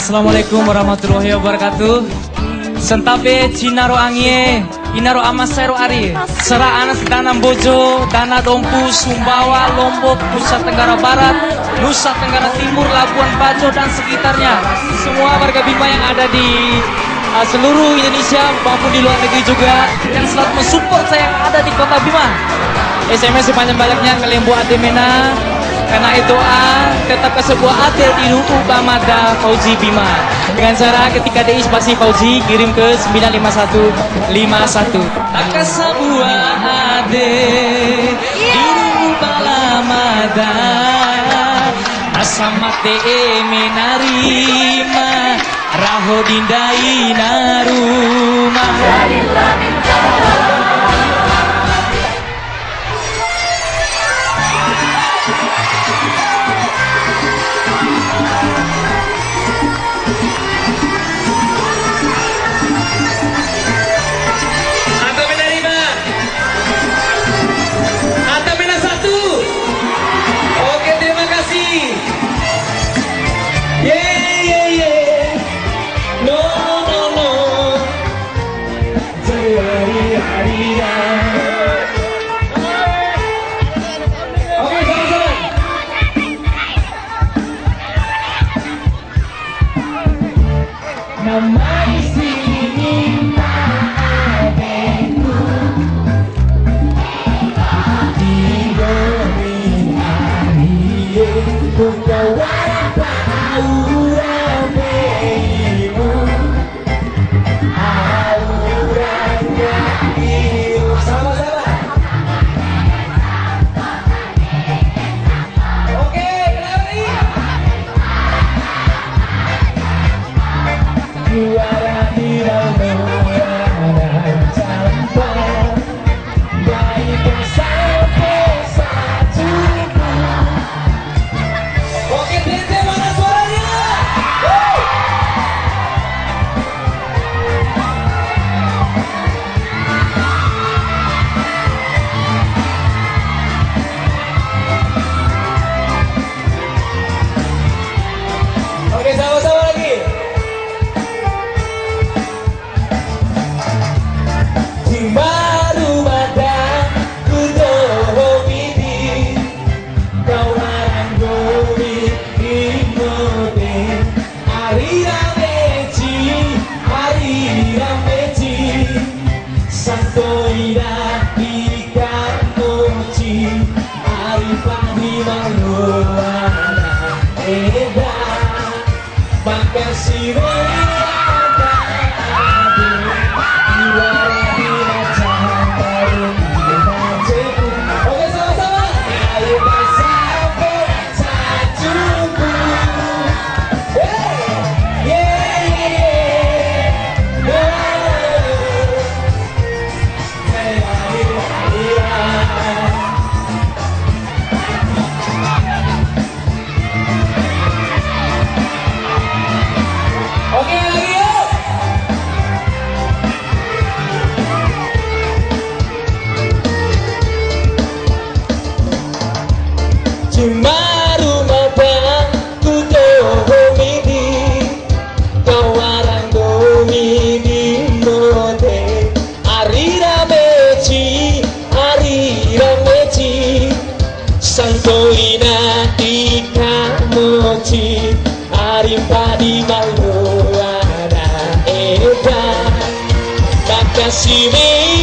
Assalamualaikum warahmatullahi wabarakatuh. Sentape Cinaro Angie, Inaro Amasero Ari, Sera Anas Danam Bojo, Dana Dompu, Sumbawa, Lombok, Nusa Tenggara Barat, Nusa Tenggara Timur, Labuan Bajo dan sekitarnya. Semua warga Bima yang ada di seluruh Indonesia maupun di luar negeri juga yang selalu mensupport saya yang ada di kota Bima. SMS sepanjang baliknya ke Lembu Ademena. Karena itu tetap ke sebuah adil di Ubamada Fauzi Bima. Dengan cara ketika DI spasi Fauzi kirim ke 95151. Tak ke sebuah adil di Ubamada Asamate menarima Raho dindai naruma. See me.